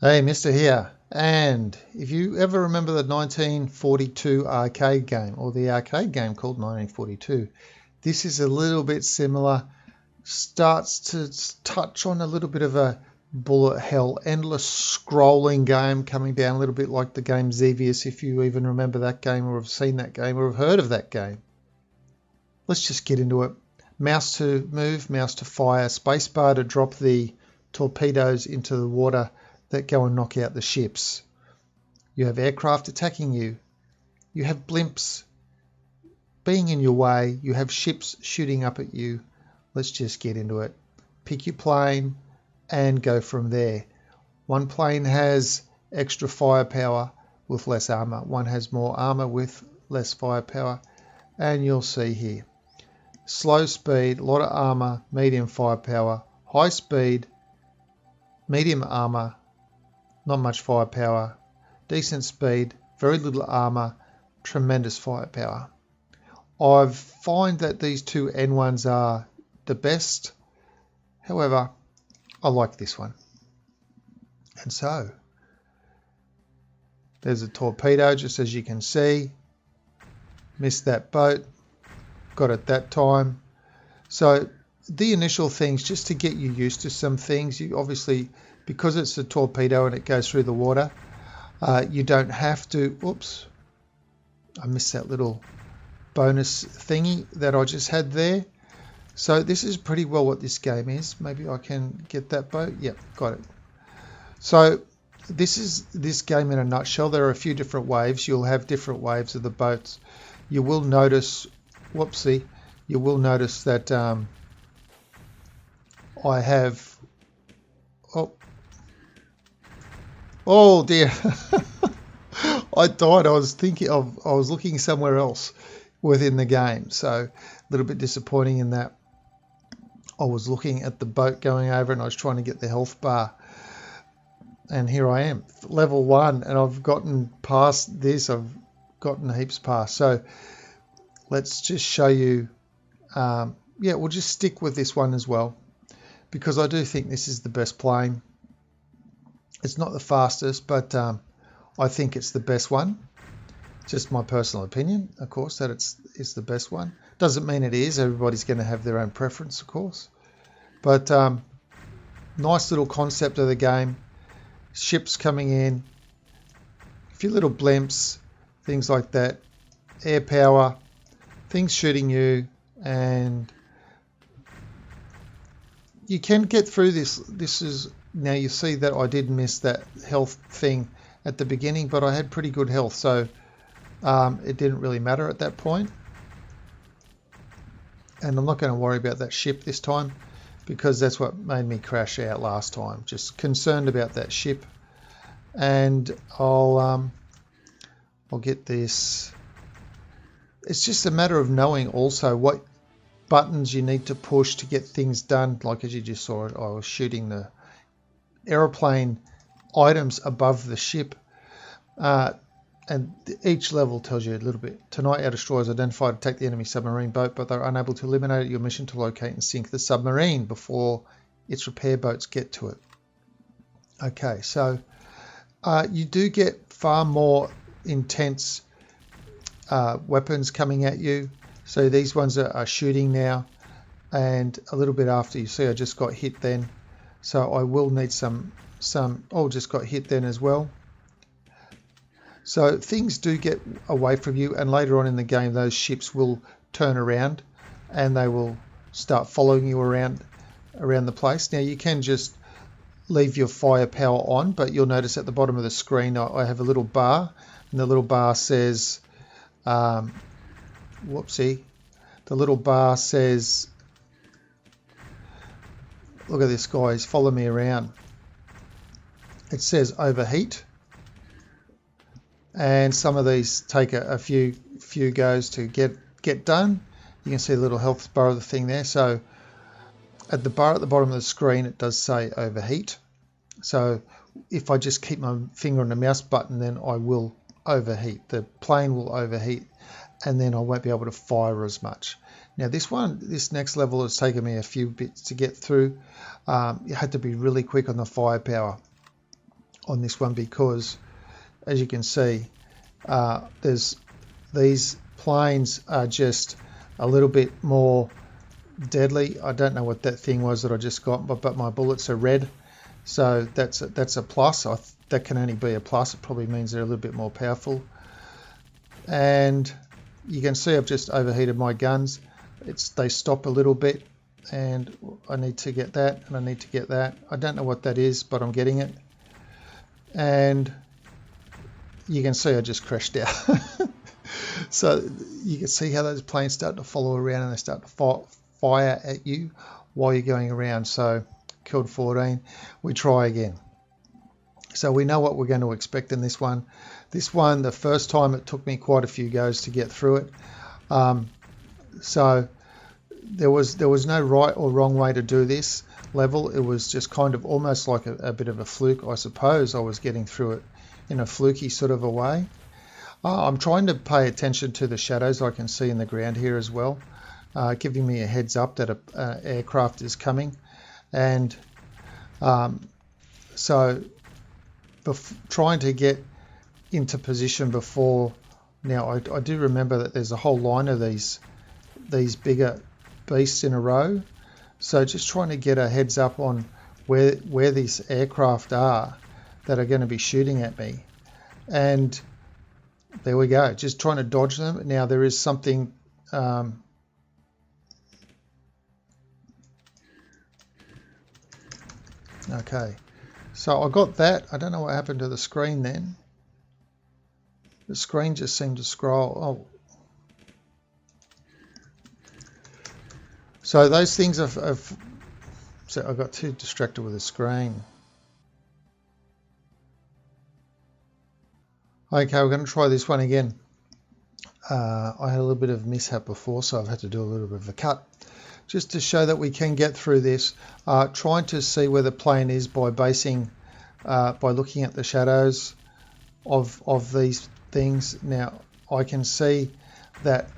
Hey, Mister here. And if you ever remember the 1942 arcade game, or the arcade game called 1942, this is a little bit similar. Starts to touch on a little bit of a bullet hell, endless scrolling game, coming down a little bit like the game Xevious, if you even remember that game or have seen that game or have heard of that game. Let's just get into it. Mouse to move, mouse to fire, spacebar to drop the torpedoes into the water that go and knock out the ships. You have aircraft attacking you. You have blimps being in your way. You have ships shooting up at you. Let's just get into it. Pick your plane and go from there. One plane has extra firepower with less armor. One has more armor with less firepower. And you'll see here. Slow speed, a lot of armor, medium firepower. High speed, medium armor, not much firepower. Decent speed, very little armor, tremendous firepower. I find that these two N1s are the best. However, I like this one. And so, there's a torpedo, just as you can see. Missed that boat. Got it that time. So, the initial things, just to get you used to some things, you obviously, because it's a torpedo and it goes through the water, you don't have to, oops, I missed that little bonus thingy that I just had there. So this is pretty well what this game is. Maybe I can get that boat. Yep, got it. So this is this game in a nutshell. There are a few different waves. You'll have different waves of the boats. You will notice, whoopsie, you will notice that I have, oh dear. I died. I was looking somewhere else within the game. So a little bit disappointing in that. I was looking at the boat going over and I was trying to get the health bar. And here I am, level 1, and I've gotten past this. I've gotten heaps past. So let's just show you. Yeah, we'll just stick with this one as well, because I do think this is the best plane. It's not the fastest, but I think it's the best one. Just my personal opinion, of course, that it's the best one. Doesn't mean it is. Everybody's going to have their own preference, of course. But nice little concept of the game. Ships coming in, a few little blimps, things like that. Air power, things shooting you, and you can get through this. This is, now you see that I did miss that health thing at the beginning, but I had pretty good health, so it didn't really matter at that point. And I'm not going to worry about that ship this time, because that's what made me crash out last time. Just concerned about that ship. And I'll get this. It's just a matter of knowing also what buttons you need to push to get things done. Like as you just saw, I was shooting the aeroplane items above the ship. And each level tells you a little bit. Tonight, our destroyers identified attack the enemy submarine boat, but they're unable to eliminate it. Your mission to locate and sink the submarine before its repair boats get to it. Okay, so you do get far more intense weapons coming at you. So these ones are shooting now, and a little bit after, you see I just got hit then. So I will need some oh, just got hit then as well. So things do get away from you, and later on in the game those ships will turn around and they will start following you around the place. Now you can just leave your firepower on, but you'll notice at the bottom of the screen I have a little bar, and the little bar says whoopsie, the little bar says, look at this guy, he's following me around. It says overheat. And some of these take a few goes to get done. You can see the little health bar of the thing there. So at the bar at the bottom of the screen, it does say overheat. So if I just keep my finger on the mouse button, then I will overheat. The plane will overheat, and then I won't be able to fire as much. Now this next level has taken me a few bits to get through. You had to be really quick on the firepower. on this one because, as you can see, there's these planes are just a little bit more deadly. I don't know what that thing was that I just got, but my bullets are red, so that's a plus. That can only be a plus. It probably means they're a little bit more powerful. And you can see I've just overheated my guns. They stop a little bit, and I need to get that, and I need to get that. I don't know what that is, but I'm getting it. And you can see I just crashed out. So you can see how those planes start to follow around and they start to fire at you while you're going around. So killed 14. We try again. So we know what we're going to expect in this one. This one, the first time, it took me quite a few goes to get through it. So there was no right or wrong way to do this level. It was just kind of almost like a bit of a fluke, I suppose. I was getting through it in a fluky sort of a way. I'm trying to pay attention to the shadows I can see in the ground here as well, giving me a heads up that an aircraft is coming. And so trying to get into position before. Now I do remember that there's a whole line of these bigger beasts in a row, so just trying to get a heads up on where these aircraft are that are going to be shooting at me. And there we go, just trying to dodge them. Now there is something okay, so I got that. I don't know what happened to the screen then. The screen just seemed to scroll. Oh, so those things so I got too distracted with the screen. Okay, we're going to try this one again. I had a little bit of mishap before, so I've had to do a little bit of a cut just to show that we can get through this. Trying to see where the plane is by looking at the shadows of these things. Now I can see that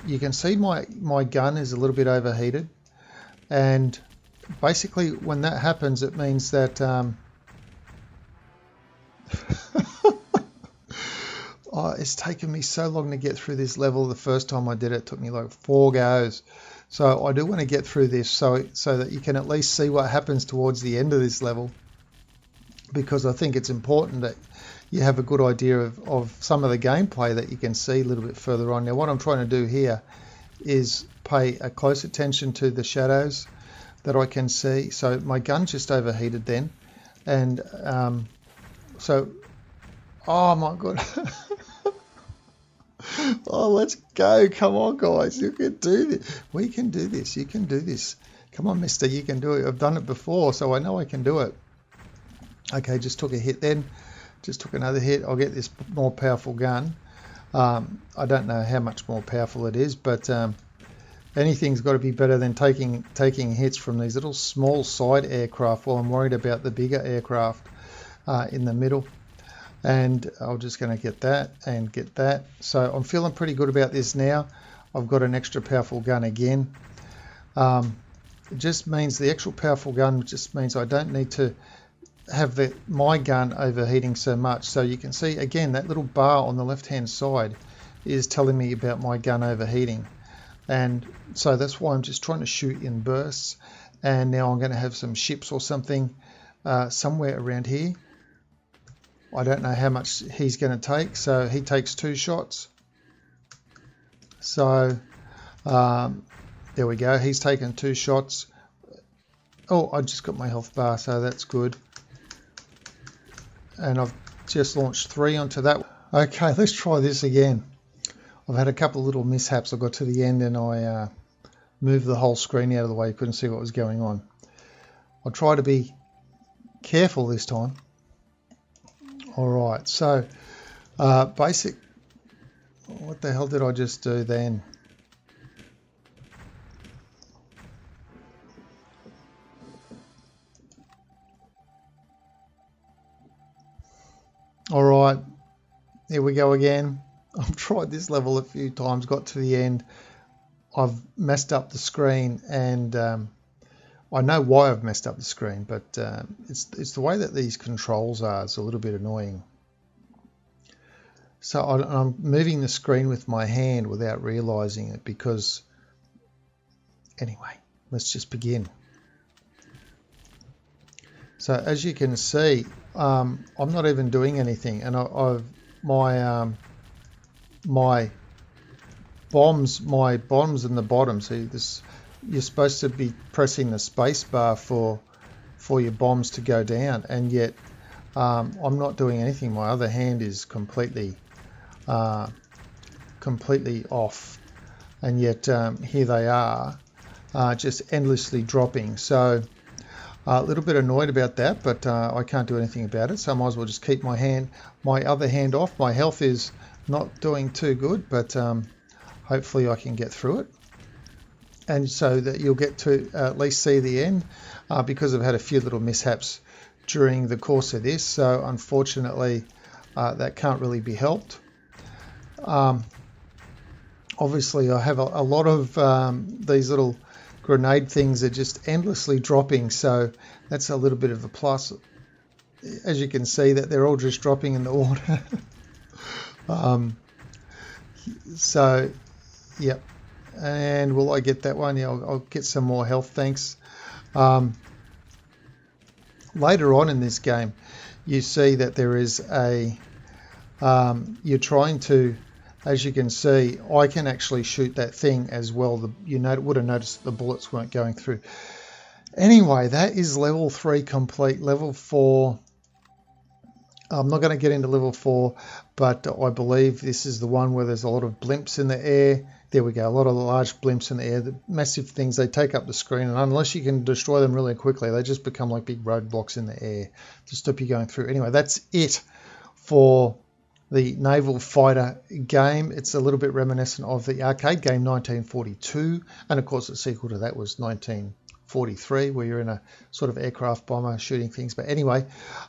you can see my gun is a little bit overheated, and basically when that happens, it means that it's taken me so long to get through this level. The first time I did it, took me like 4 goes. So I do want to get through this so that you can at least see what happens towards the end of this level, because I think it's important that you have a good idea of some of the gameplay that you can see a little bit further on. Now what I'm trying to do here is pay a close attention to the shadows that I can see. So my gun just overheated then, and so oh my god. Oh, let's go. Come on, guys. You can do this. We can do this. You can do this. Come on, mister. You can do it. I've done it before, so I know I can do it. Okay, just took a hit then. Just took another hit. I'll get this more powerful gun. I don't know how much more powerful it is, but anything's got to be better than taking hits from these little small side aircraft while I'm worried about the bigger aircraft in the middle. And I'm just going to get that and get that. So I'm feeling pretty good about this now. I've got an extra powerful gun again. It just means the actual powerful gun just means I don't need to have my gun overheating so much. So you can see again that little bar on the left hand side is telling me about my gun overheating. And so that's why I'm just trying to shoot in bursts. And now I'm going to have some ships or something somewhere around here. I don't know how much he's going to take, so he takes 2 shots. So there we go, he's taken 2 shots. Oh, I just got my health bar, so that's good. And I've just launched 3 onto that. Okay, let's try this again. I've had a couple of little mishaps. I got to the end and I moved the whole screen out of the way. You couldn't see what was going on. I'll try to be careful this time. Alright, so basic, what the hell did I just do then? Alright, here we go again. I've tried this level a few times, got to the end. I've messed up the screen and I know why I've messed up the screen, but it's the way that these controls are. It's a little bit annoying. So I'm moving the screen with my hand without realizing it because, anyway, let's just begin. So as you can see, I'm not even doing anything, and my bombs in the bottom. See this, you're supposed to be pressing the space bar for your bombs to go down, and yet I'm not doing anything. My other hand is completely off, and yet here they are, just endlessly dropping. So a little bit annoyed about that, but I can't do anything about it, so I might as well just keep my other hand off. My health is not doing too good, but hopefully I can get through it, and so that you'll get to at least see the end, because I've had a few little mishaps during the course of this, so unfortunately that can't really be helped. Obviously I have a lot of these little grenade things are just endlessly dropping, so that's a little bit of a plus. As you can see that they're all just dropping in the water. So yep, and will I get that one? Yeah, I'll get some more health, thanks. Later on in this game you see that there is a you're trying to, as you can see, I can actually shoot that thing as well. You would have noticed the bullets weren't going through. Anyway, that is level 3 complete. Level 4, I'm not going to get into level 4, but I believe this is the one where there's a lot of blimps in the air. There we go, a lot of large blimps in the air. The massive things, they take up the screen, and unless you can destroy them really quickly, they just become like big roadblocks in the air to stop you going through. Anyway, that's it for the Naval Fighter game. It's a little bit reminiscent of the arcade game 1942, and of course the sequel to that was 1943, where you're in a sort of aircraft bomber shooting things. But anyway,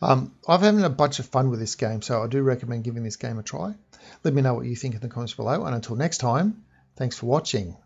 I've having a bunch of fun with this game, so I do recommend giving this game a try. Let me know what you think in the comments below, and until next time, thanks for watching.